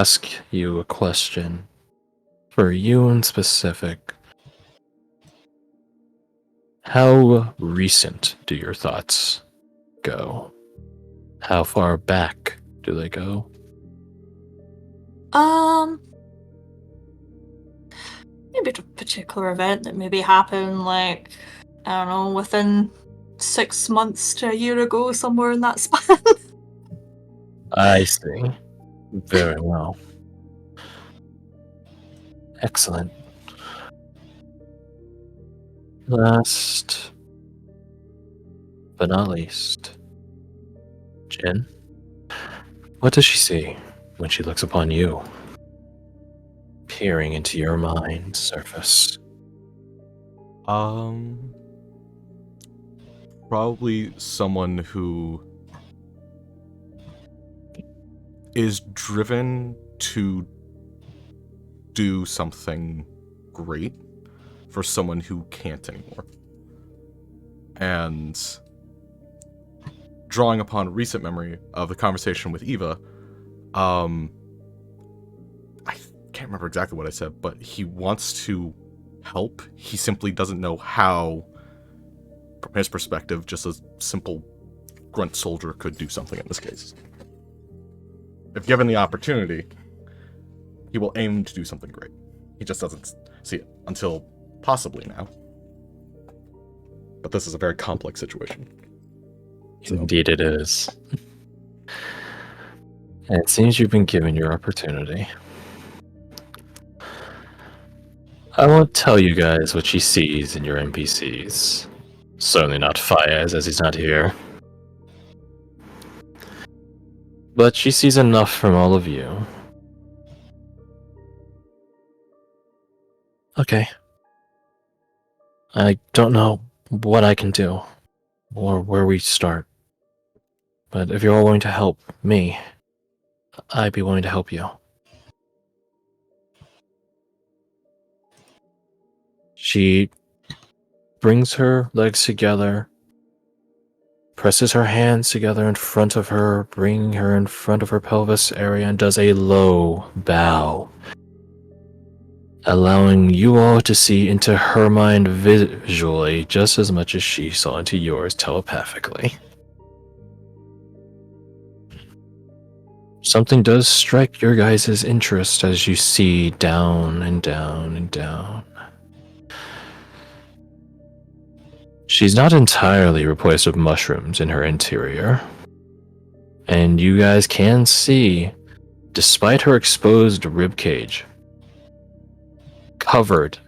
ask you a question. For you in specific, how recent do your thoughts go? How far back do they go? Maybe a particular event that maybe happened, like, I don't know, within 6 months to a year ago, somewhere in that span. I see. Very well. Excellent. Last but not least, Jin. What does she see when she looks upon you? Peering into your mind surface. Probably someone who is driven to do something great for someone who can't anymore. And drawing upon recent memory of the conversation with Eva, I can't remember exactly what I said, but he wants to help. He simply doesn't know how, from his perspective, just a simple grunt soldier could do something in this case. If given the opportunity, he will aim to do something great. He just doesn't see it until possibly now. But this is a very complex situation. So. Indeed it is. And it seems you've been given your opportunity. I won't tell you guys what she sees in your NPCs. Certainly not Fayez, as he's not here. But she sees enough from all of you. Okay. I don't know what I can do, or where we start. But if you're all willing to help me, I'd be willing to help you. She brings her legs together, presses her hands together in front of her, bringing her in front of her pelvis area, and does a low bow, allowing you all to see into her mind visually just as much as she saw into yours telepathically. Something does strike your guys' interest as you see down and down and down. She's not entirely replaced with mushrooms in her interior. And you guys can see, despite her exposed ribcage, covered,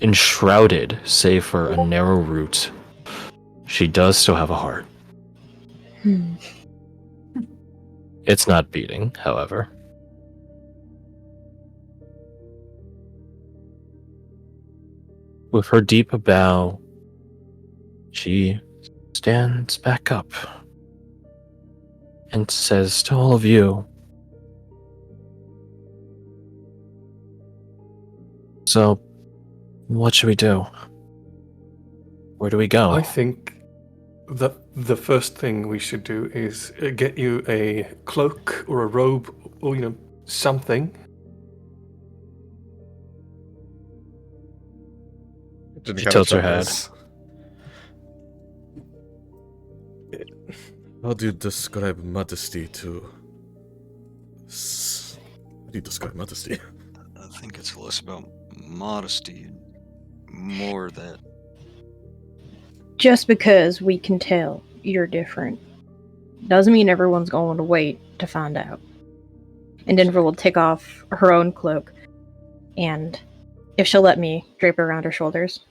enshrouded, save for a narrow root, she does still have a heart. It's not beating, however. With her deep bow, she stands back up and says to all of you, "So, what should we do? Where do we go?" I think that the first thing we should do is get you a cloak or a robe or, something. She tilts her head. How do you describe modesty to... How do you describe modesty? I think it's less about modesty and more that... Just because we can tell you're different doesn't mean everyone's going to wait to find out. And Denver will take off her own cloak, and if she'll let me, drape it around her shoulders.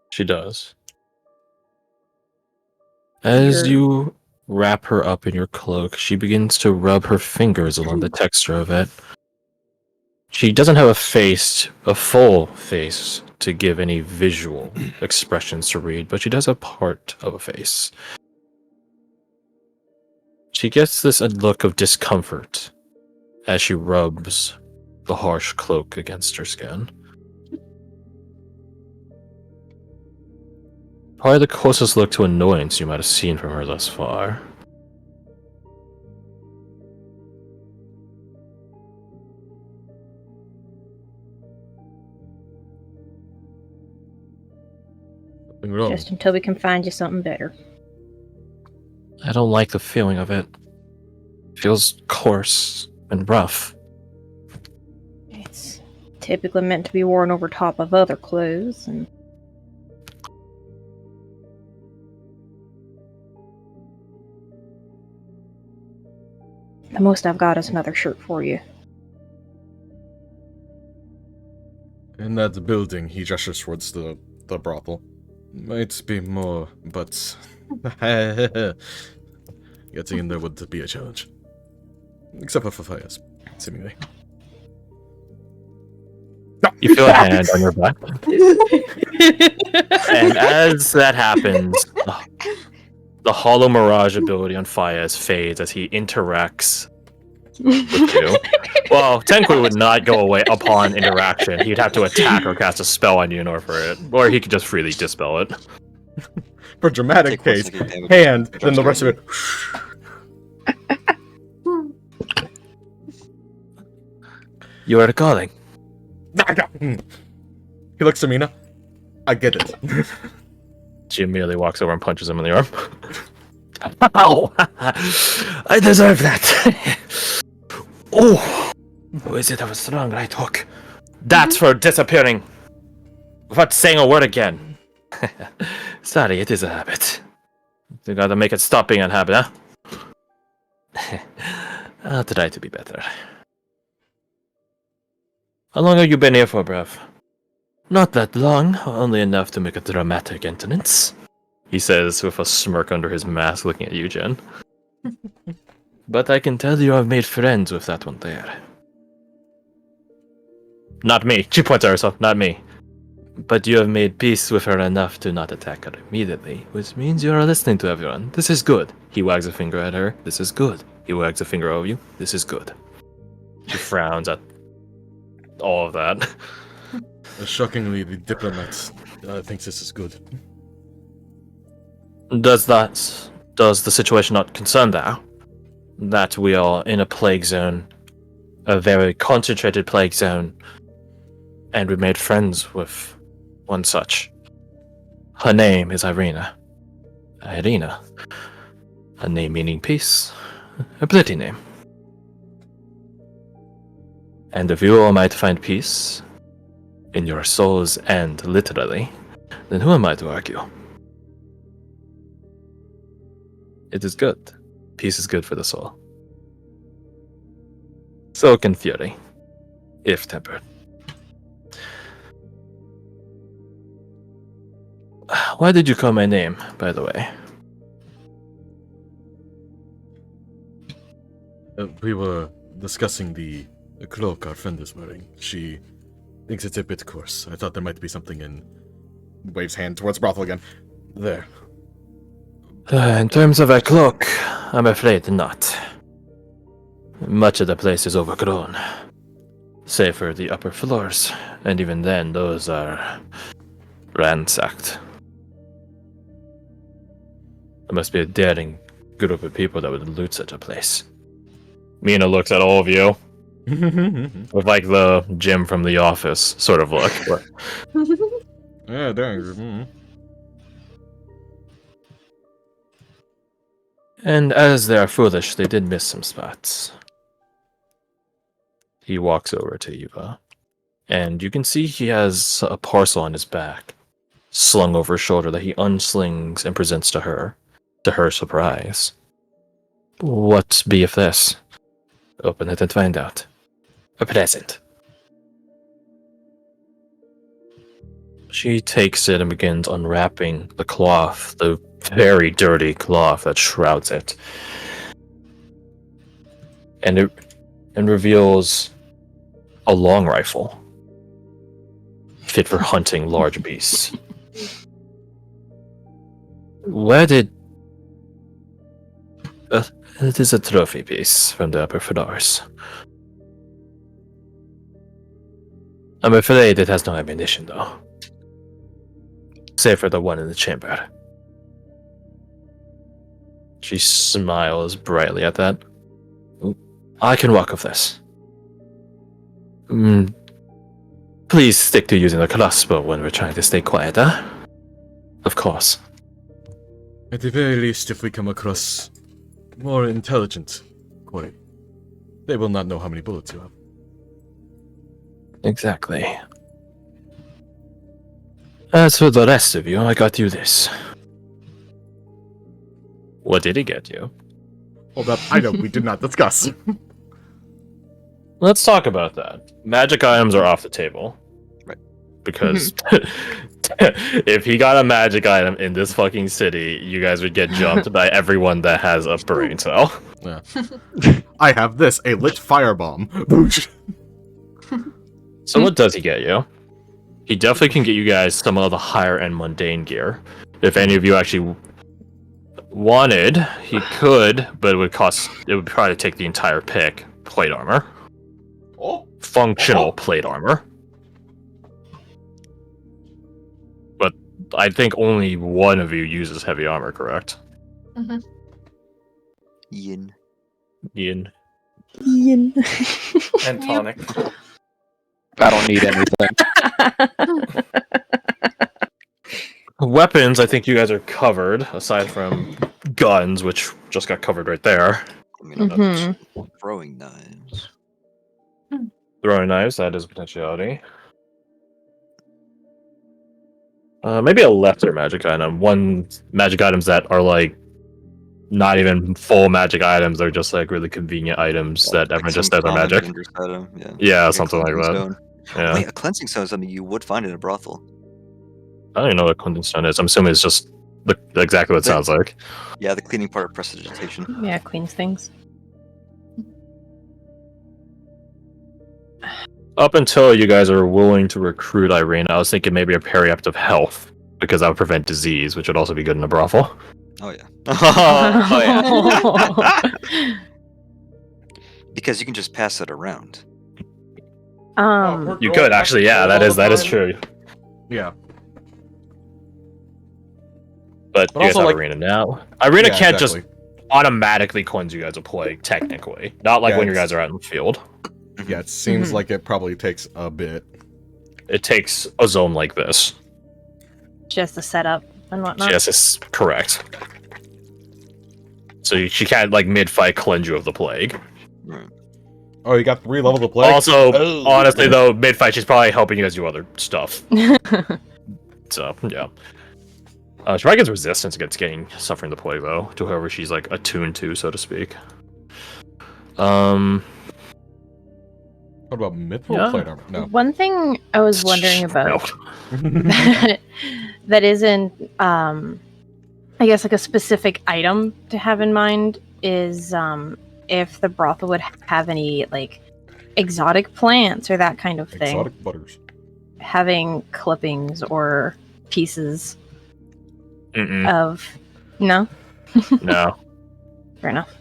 She does. As you wrap her up in your cloak, she begins to rub her fingers along the texture of it. She doesn't have a full face to give any visual expressions to read, but she does have part of a face. She gets this look of discomfort as she rubs the harsh cloak against her skin. Probably the closest look to annoyance you might have seen from her thus far. Nothing wrong. Just until we can find you something better. I don't like the feeling of it. It feels coarse and rough. It's typically meant to be worn over top of other clothes, and the most I've got is another shirt for you. In that building, he gestures towards the brothel. Might be more, but getting in there would be a challenge. Except for fires, seemingly. You feel a hand on your butt. And as that happens, the Hollow Mirage ability on Fayez fades as he interacts with you. Well, technically it would not go away upon interaction. He'd have to attack or cast a spell on you in order for it. Or he could just freely dispel it. For dramatic Take 1 case, second damage. hand, then the rest of it. You are calling. He looks to Mina. I get it. She immediately walks over and punches him in the arm. Ow! I deserve that. Oh! Who is it that was strong right hook? That's for disappearing. Without saying a word again. Sorry, it is a habit. You gotta make it stop being a habit, huh? I'll try to be better. How long have you been here for, bruv? Not that long, only enough to make a dramatic entrance. He says with a smirk under his mask looking at you, Jen. But I can tell you I've made friends with that one there. Not me. She points at herself, not me. But you have made peace with her enough to not attack her immediately, which means you are listening to everyone. This is good. He wags a finger at her. This is good. He wags a finger over you. This is good. She frowns at all of that. Shockingly, the diplomat thinks this is good. Does the situation not concern thou? That we are in a plague zone, a very concentrated plague zone, and we made friends with one such. Her name is Irina. Irina. A name meaning peace. A pretty name. And if you all might find peace, in your souls and literally, then who am I to argue? It is good. Peace is good for the soul. So can fury, if tempered. Why did you call my name, by the way? We were discussing the cloak our friend is wearing. She thinks it's a bit coarse. I thought there might be something in... Waves hand towards brothel again. There. In terms of a cloak, I'm afraid not. Much of the place is overgrown. Save for the upper floors, and even then, those are ransacked. There must be a daring group of people that would loot such a place. Mina looks at all of you with like the Jim from The Office sort of look. Yeah, dang. And as they are foolish, they did miss some spots. He walks over to Eva, and you can see he has a parcel on his back, slung over his shoulder that he unslings and presents to her surprise. What be if this? Open it and find out. A present. She takes it and begins unwrapping the cloth, the very dirty cloth that shrouds it. And reveals a long rifle fit for hunting large beasts. Where did... it is a trophy piece from the upper floors. I'm afraid it has no ammunition, though. Save for the one in the chamber. She smiles brightly at that. I can work with this. Please stick to using the crossbow when we're trying to stay quiet, huh? Of course. At the very least, if we come across more intelligent quarry, they will not know how many bullets you have. Exactly. As for the rest of you, I got you this. What did he get you? Hold up, I know we did not discuss. Let's talk about that. Magic items are off the table. Right. Because if he got a magic item in this fucking city, you guys would get jumped by everyone that has a brain cell. Yeah. I have this, a lit firebomb. Boosh. So what does he get you? He definitely can get you guys some of the higher end mundane gear. If any of you actually wanted, he could, but it would probably take the entire pick. Plate armor. Oh. Functional plate armor. But I think only one of you uses heavy armor, correct? Yin. Ian. Ian. And tonic. I don't need anything. Weapons, I think you guys are covered, aside from guns, which just got covered right there. I mean, I'm not throwing knives. Throwing knives, that is a potentiality. Maybe a lesser magic item. One magic items that are like not even full magic items, they're just like really convenient items that everyone just says are magic. Item, Yeah, Like a something like cleansing that. stone. Yeah. Wait, a cleansing stone is something you would find in a brothel. I don't even know what cleansing stone is. I'm assuming it's just exactly what it sounds like. Yeah, the cleaning part of prestidigitation. Yeah, cleans things. Up until you guys are willing to recruit Irene, I was thinking maybe a periapt of health, because that would prevent disease, which would also be good in a brothel. Oh yeah. Oh yeah. Because you can just pass it around. You could actually, yeah, that is true. Yeah. But But you guys also, have like- Irina now. Irina Yeah, can't exactly. just automatically cleanse you guys of plague, technically. Not like Yeah, when you it's- guys are out in the field. Yeah, it seems like it probably takes a bit. It takes a zone like this. Just the setup and whatnot. Yes, it's correct. So she can't, like, mid-fight cleanse you of the plague. Right. Oh, you got 3 levels of plague? Also, Oh. honestly, though, mid-fight, she's probably helping you guys do other stuff. So, yeah. She probably gets resistance against suffering the plague, though, to whoever she's, like, attuned to, so to speak. What about mithril Yeah. plate armor? No. One thing I was wondering about No. that isn't, I guess, like a specific item to have in mind is if the brothel would have any, like, exotic plants or that kind of thing. Exotic butters. Having clippings or pieces Mm-mm. of. No? No. Fair enough.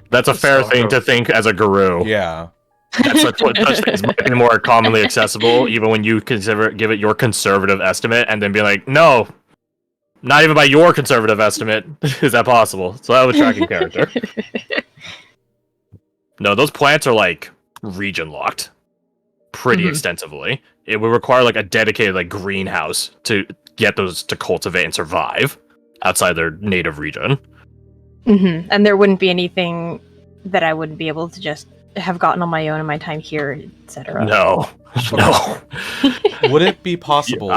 That's a fair thing to think as a guru. Yeah. That's what such things might be more commonly accessible, even when you give it your conservative estimate, and then be like, no, not even by your conservative estimate is that possible. So that would track in character. No, those plants are like region locked pretty extensively. It would require like a dedicated like greenhouse to get those to cultivate and survive outside their native region. And there wouldn't be anything that I wouldn't be able to just have gotten on my own in my time here, etc. No. No. Would it be possible?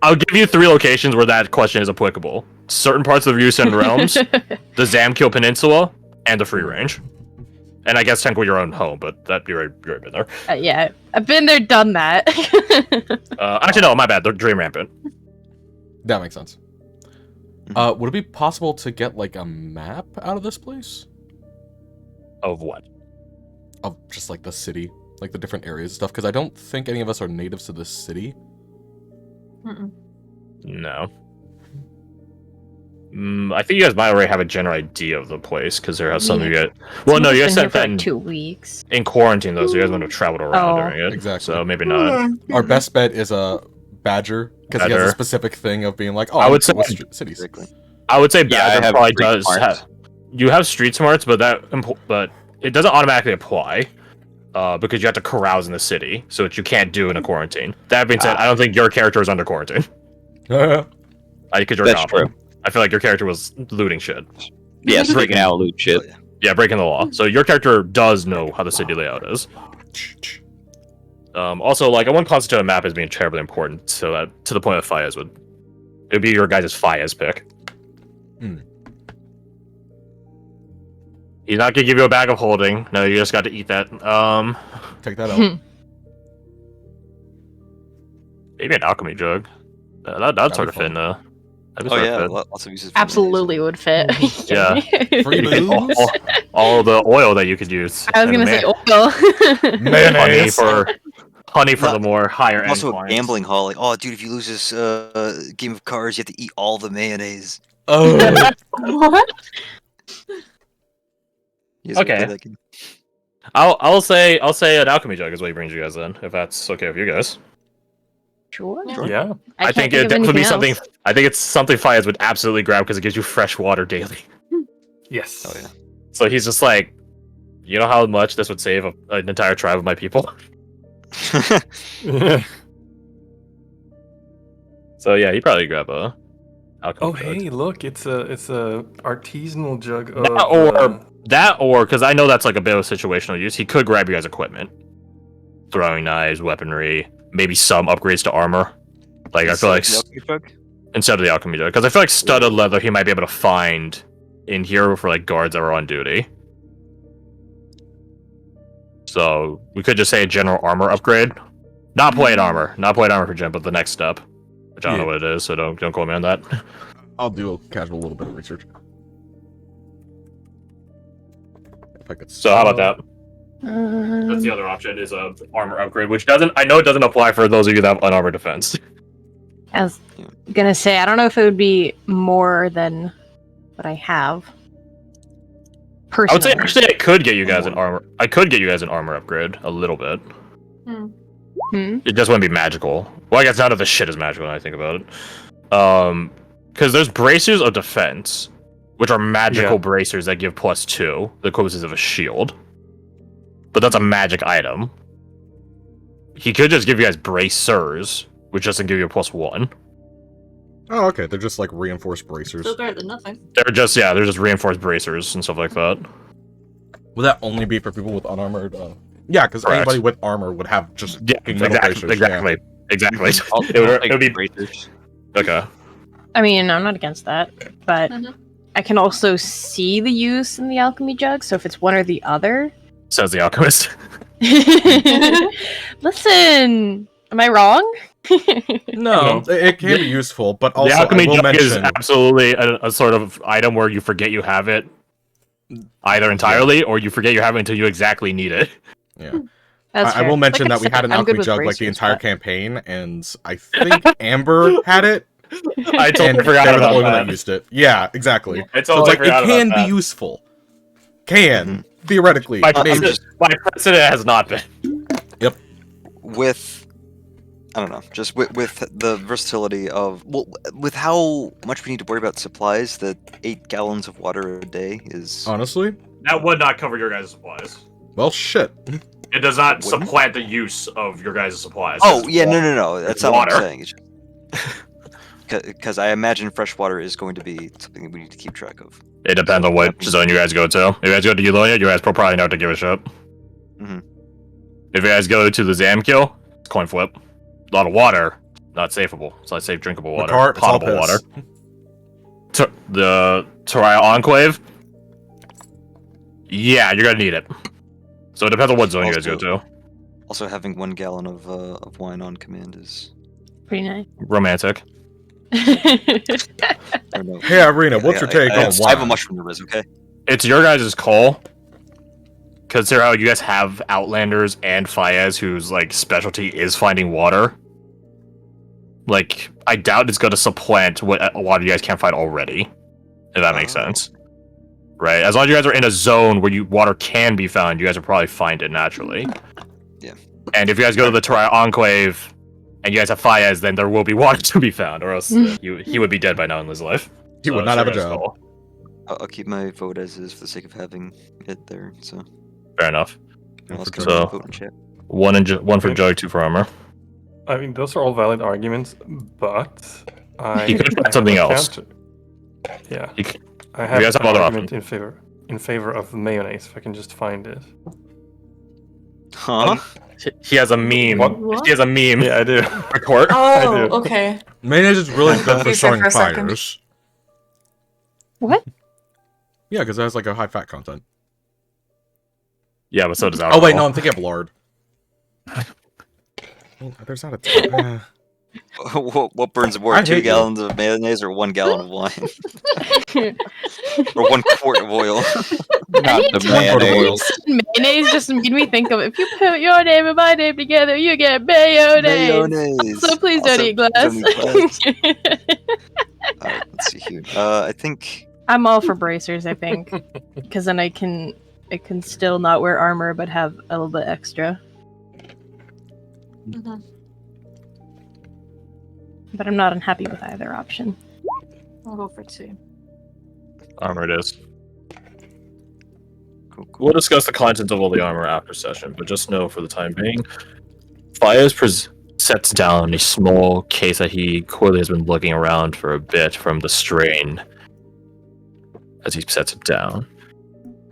I'll give you 3 locations where that question is applicable. Certain parts of the Ryusen realms, the Zamkil Peninsula, and the Free Range. And I guess technically your own home, but you're right been there. Yeah, I've been there, done that. Actually, no, my bad. The Dream Rampant. That makes sense. Would it be possible to get like a map out of this place? Of what? Of just like the city, like the different areas and stuff? Because I don't think any of us are natives to this city. No. I think you guys might already have a general idea of the place, because there has some of you get. Well, no, you guys Been here said for that like 2 weeks. in quarantine, though, so you guys wouldn't have traveled around Oh. during it. Exactly. So maybe not. Our best bet is a badger, because he has a Badger. specific thing of being like, oh, I would say- cities. Exactly. I would say Yeah, I Badger have probably street does. smarts. You have street smarts, but but it doesn't automatically apply. Because you have to carouse in the city, so which you can't do in a quarantine. That being said, I don't think your character is under quarantine. Because you're a That's goblin. true. I feel like your character was looting shit. Yes, breaking out loot shit. Oh, yeah. Yeah, breaking the law. So your character does know how the city layout is. Also, like, I wouldn't constitute a map as being terribly important, so that to the point of Fayez it'd be your guys' Fayez pick. Hmm. He's not gonna give you a bag of holding. No, you just got to eat that. Take that out. Maybe an alchemy jug. That'd sort be of fit in. That'd be Oh sort of yeah, fit. lots of uses. For Absolutely would fit. Yeah. Free You get booze. all the oil that you could use. I was And gonna say oil. Mayonnaise. honey for the more higher end. Also a clients. gambling hall. Like, oh, dude, if you lose this game of cards, you have to eat all the mayonnaise. Oh. What? You guys ever play Okay. that game? I'll say an alchemy jug is what he brings you guys in, if that's okay with you guys. Sure. Yeah. I think can't it think of would be anything something. else. I think it's something Fayez would absolutely grab because it gives you fresh water daily. Yes. Oh yeah. So he's just like, you know how much this would save an entire tribe of my people. So yeah, he'd probably grab a alchemy Oh, jug. hey, look, it's a artisanal jug of That or because I know that's like a bit of situational use. He could grab you guys' equipment, throwing knives, weaponry, maybe some upgrades to armor. Like I feel like The alchemy jug? instead of the alchemy jug, because I feel like studded leather he might be able to find in here for like guards that are on duty. So we could just say a general armor upgrade, not plate armor for Jim, but the next step, which I don't know what it is, so don't quote me on that. I'll do a casual little bit of research. If I could. So how about that? That's the other option is a armor upgrade, which I know it doesn't apply for those of you that have unarmored defense. I was gonna say, I don't know if it would be more than what I have. Personally. I would say actually I could get you guys an armor. I could get you guys an armor upgrade a little bit. Hmm? It just wouldn't be magical. Well, I guess none of this shit is magical when I think about it. Because there's bracers of defense, which are magical bracers that give +2, the equivalent of a shield. But that's a magic item. He could just give you guys bracers, which doesn't give you a +1. Oh, okay. They're just like reinforced bracers. Still better than nothing. They're just reinforced bracers and stuff like that. Would that only be for people with unarmored? Yeah, because Correct. anybody with armor would have just Yeah, fucking metal bracers. exactly. I'll It would be bracers. okay. I mean, I'm not against that, but Mhm. I can also see the use in the alchemy jug. So if it's one or the other, Says the alchemist. listen, am I wrong? No, it can be useful, but also The alchemy I will jug is mention. absolutely a sort of item where you forget you have it, either entirely or you forget you have it until you exactly need it. Yeah. That's I will fair. mention Like I that we had said, an I'm good alchemy with jug like the bracers, entire but- campaign, and I think Amber had it, I and totally they forgot were the about only one that that. used it. Yeah, exactly. I So totally it's like forgot it about can be that. useful. Can theoretically. By maybe. precedent, it has not been. With I don't know, just with the versatility of with how much we need to worry about supplies, that 8 gallons of water a day is Honestly, That would not cover your guys' supplies. well, shit. It does not Wouldn't? supplant the use of your guys' supplies. Oh It's yeah, wa- no, that's not what water. I'm saying. It's because I imagine fresh water is going to be something that we need to keep track of. It depends on what zone you guys go to. If you guys go to Eulonia, you guys probably know to give a shit. Mhm. If you guys go to the Zamkill, it's coin flip. A lot of water, not safeable. It's not safe drinkable water. Ricard, it's all potable water. piss. The Toraya Enclave, yeah, you're gonna need it. So it depends on what zone you guys go to. Also, having 1 gallon of wine on command is Pretty nice. Romantic. or no. Hey, Irina, what's your take on I have a wine? mushroom riz, okay? It's your guys' call. Consider how you guys have Outlanders and Fayez, whose like specialty is finding water. Like, I doubt it's going to supplant what a lot of you guys can't find already. If that makes Oh. sense. Right? As long as you guys are in a zone where water can be found, you guys will probably find it naturally. Yeah. And if you guys go to the Toraya Enclave and you guys have Fayez, then there will be water to be found, or else he would be dead by now in his life. He would So not it's have a your guys' job. call. I'll keep my vote as is for the sake of having it there. So Fair enough. let's for go sure. and vote in chat. One for Jug, 2 for armor. I mean, those are all valid arguments, but You could find something else. Yeah, You c- I have guys have an other argument in favor of mayonnaise. If I can just find it. Huh? He has a meme. What? He has a meme. Yeah, I do. Retort. Oh, do. okay. Mayonnaise is really good for Confused there showing for a second. fires. What? Yeah, because it has like a high fat content. Yeah, but so does Oh alcohol. wait, no, I'm thinking of lard. Well, there's not a ton. What burns more, I 2 hate you. gallons of mayonnaise or 1 gallon of wine? Or 1 quart of oil? Not the mayonnaise. Mayonnaise just made me think of if you put your name and my name together, you get mayonnaise. Mayonnaise. So please don't Also, eat glass. don't eat glass. Alright, let's see here. I think... I'm all for bracers, I think, because then I can still not wear armor but have a little bit extra. Mhm. But I'm not unhappy with either option. I'll go for 2. Armor it is. Cool, cool. We'll discuss the contents of all the armor after session, but just know for the time being, Fires sets down a small case that he clearly has been looking around for a bit from the strain. As he sets it down,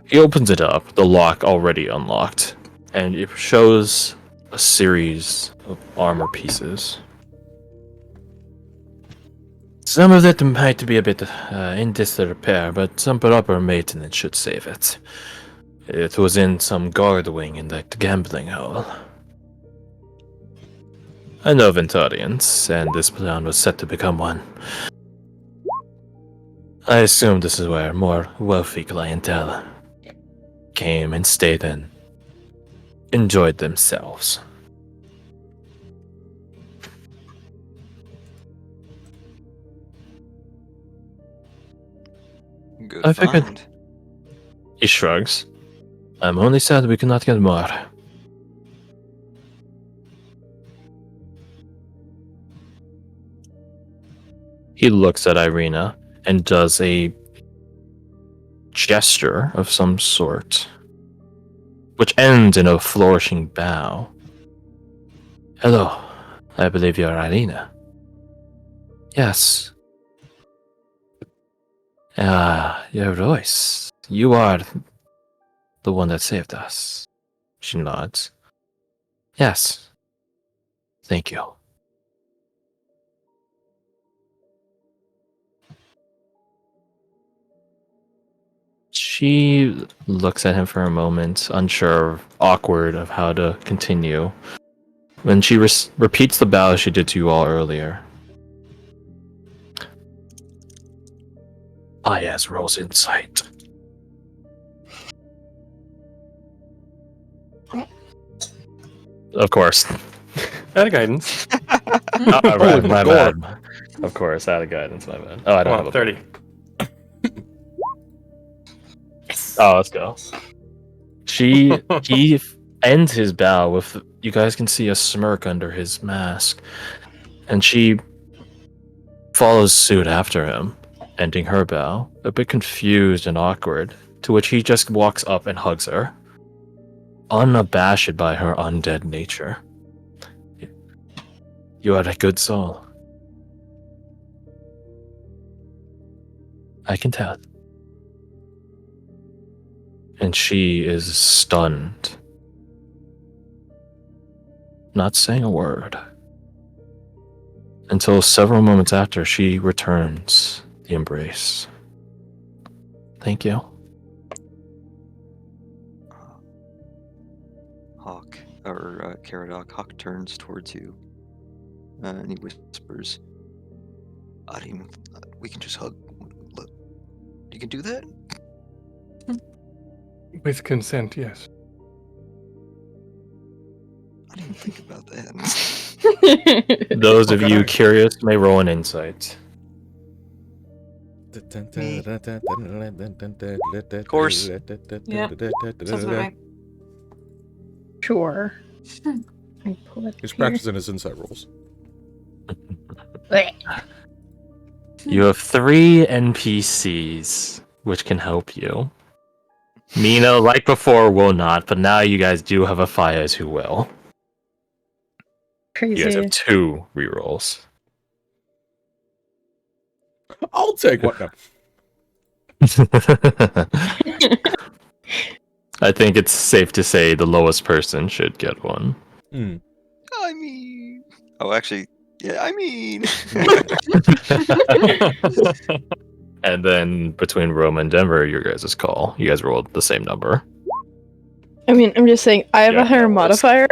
he opens it up, the lock already unlocked, and it shows a series of armor pieces. Some of it might be a bit in disrepair, but some proper maintenance should save it. It was in some guard wing in that gambling hall. I know Ventarians, and this town was set to become one. I assume this is where more wealthy clientele came and stayed and enjoyed themselves. Good I figured- find. He shrugs. I'm only sad we cannot get more. He looks at Irina and does a gesture of some sort, which ends in a flourishing bow. Hello, I believe you're Irina. Yes. Your voice. You are the one that saved us. She nods. Yes. Thank you. She looks at him for a moment, unsure, awkward of how to continue. When she repeats the bow she did to you all earlier. Ayaz rolls insight. Of course. Out of guidance. Oh, right, my God. bad. Of course, out of guidance, my bad. Oh, I don't Come have on, a 30. Oh, let's go. He ends his bow with, you guys can see a smirk under his mask, and she follows suit after him, ending her bow, a bit confused and awkward, to which he just walks up and hugs her, unabashed by her undead nature. You are a good soul. I can tell. And she is stunned. Not saying a word. Until several moments after she returns the embrace. Thank you. Hawk, or Caradoc, Hawk turns towards you, and he whispers, Arim, we can just hug. Look, you can do that? With consent, yes. I didn't think about that. Those of you Okay. curious may roll an insight. Of course. Sounds about right. Sure. I pull it He's here. practicing his insight rolls. Blech. You have 3 NPCs which can help you. Mina, like before, will not, but now you guys do have a Fayez who will. You guys Crazy. have 2 rerolls. I'll take what? No. I think it's safe to say the lowest person should get one. Hmm. I mean, oh, actually, yeah. I mean, And then between Rome and Denver, your guys' call. You guys rolled the same number. I mean, I'm just saying, I have Yeah, a higher that works. modifier.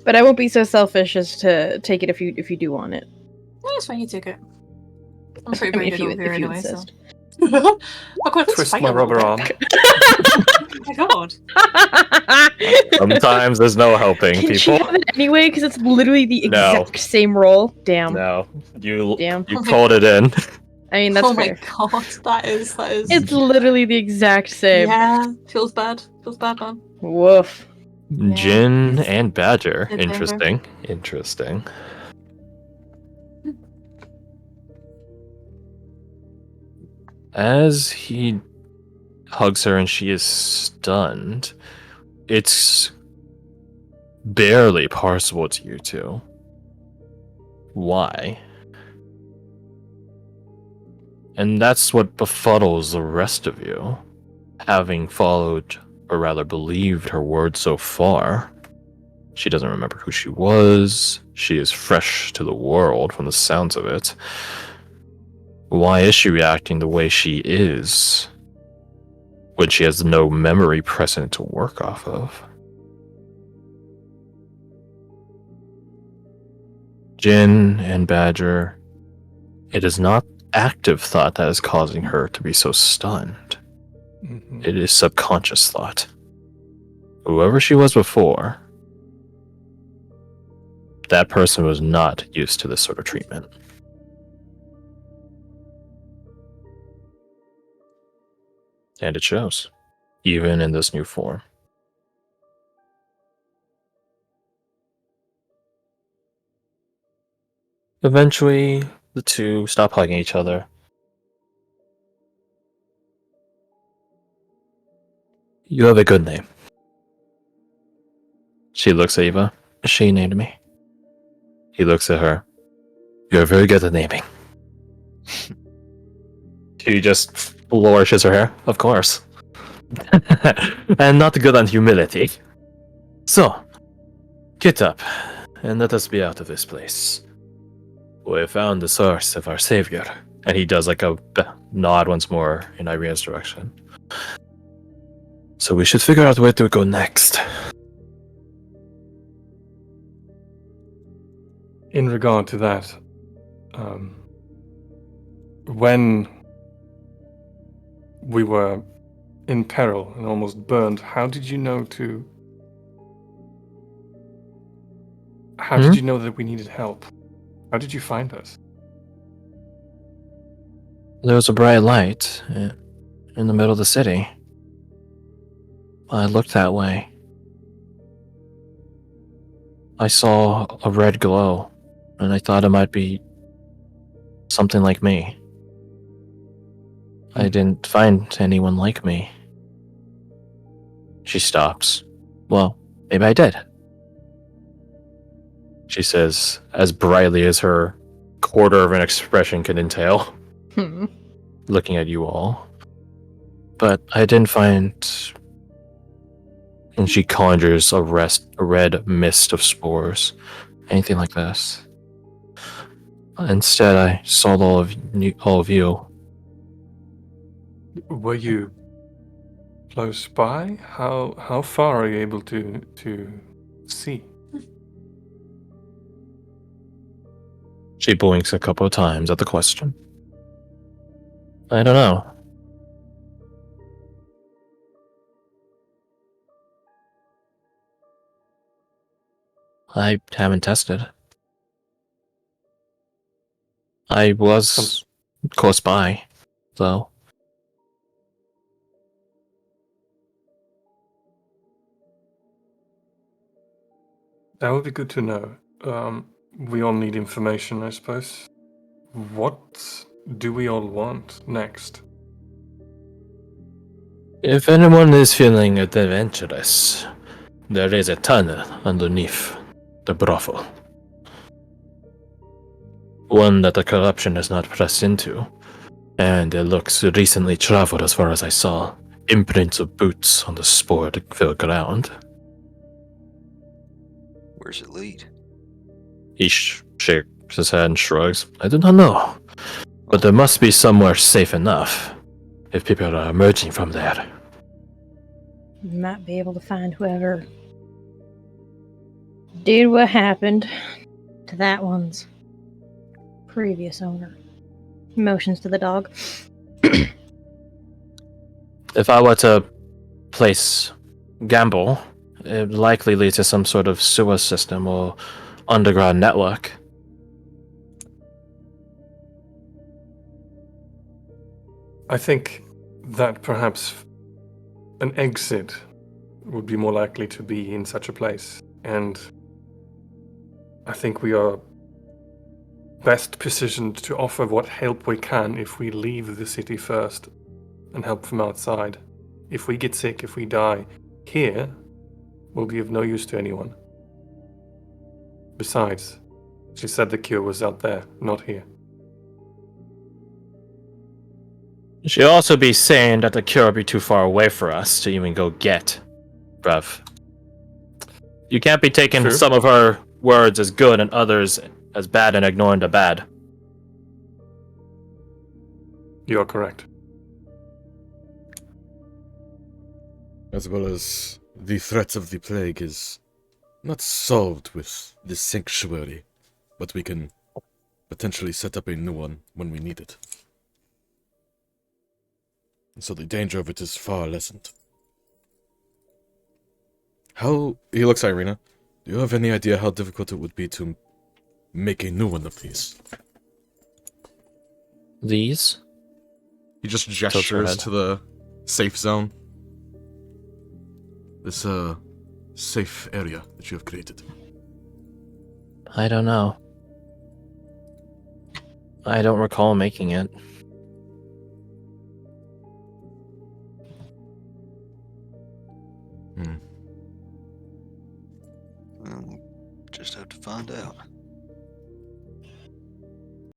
But I won't be so selfish as to take it if you do want it. No, it's fine. You take it. I'm pretty I mean, brave if you over here if you anyway. So. insist. Oh god, let's Twist fight my a little rubber bit. arm. Oh my god. Sometimes there's no helping Can she people. have it anyway? Because it's literally the No. exact same roll. Damn. No, you Damn. called it in. I mean, that's Oh fair. my god, that is. It's literally the exact same. Yeah, feels bad. Feels bad, man. Woof. Yeah. Jin and Badger. Good Interesting. Interesting. As he hugs her and she is stunned, it's barely parsable to you two. Why? And that's what befuddles the rest of you, having followed, or rather believed her words so far. She doesn't remember who she was. She is fresh to the world from the sounds of it. Why is she reacting the way she is when she has no memory present to work off of? Jin and Badger, it is not active thought that is causing her to be so stunned. Mhm. It is subconscious thought. Whoever she was before, that person was not used to this sort of treatment. And it shows, even in this new form. Eventually, the two stop hugging each other. You have a good name. She looks at Eva. She named me. He looks at her. You're very good at naming. She just flourishes her hair, of course. And not good on humility. So, get up, and let us be out of this place. We have found the source of our savior. And he does like a nod once more in Irene's direction. So we should figure out where to go next. In regard to that, when we were in peril and almost burned, how did you know to... How did you know that we needed help? How did you find us? There was a bright light in the middle of the city. I looked that way. I saw a red glow, and I thought it might be something like me. I didn't find anyone like me. She stops. Well, maybe I did. She says, as brightly as her quarter of an expression could entail, looking at you all. But I didn't find... And she conjures a red mist of spores. Anything like this. Instead, I saw all of you. Were you close by? How far are you able to see? She blinks a couple of times at the question. I don't know. I haven't tested. I was close by, though. That would be good to know. We all need information, I suppose. What do we all want next? If anyone is feeling adventurous, there is a tunnel underneath the brothel. one that the corruption has not pressed into. And it looks recently traveled as far as I saw. Imprints of boots on the spore-filled ground. Where's it lead? He shakes his head and shrugs. I do not know. But there must be somewhere safe enough if people are emerging from there. Might be able to find whoever did what happened to that one's previous owner. Motions to the dog. If I were to gamble, it would likely lead to some sort of sewer system or underground network. I think that perhaps an exit would be more likely to be in such a place. And I think we are best positioned to offer what help we can if we leave the city first and help from outside. If we get sick, if we die here, we'll be of no use to anyone. Besides, she said the cure was out there, not here. She'll also be saying that the cure would be too far away for us to even go get, bruv. You can't be taking True. some of her words as good and others as bad and ignoring the bad. You are correct. As well as the threat of the plague is not solved with this sanctuary, but we can potentially set up a new one when we need it. And so the danger of it is far lessened. He looks at Irina. Do you have any idea how difficult it would be to make a new one of these? These? He just her gestures head. to the safe zone. This, safe area that you have created. I don't know. I don't recall making it. Well, just have to find out.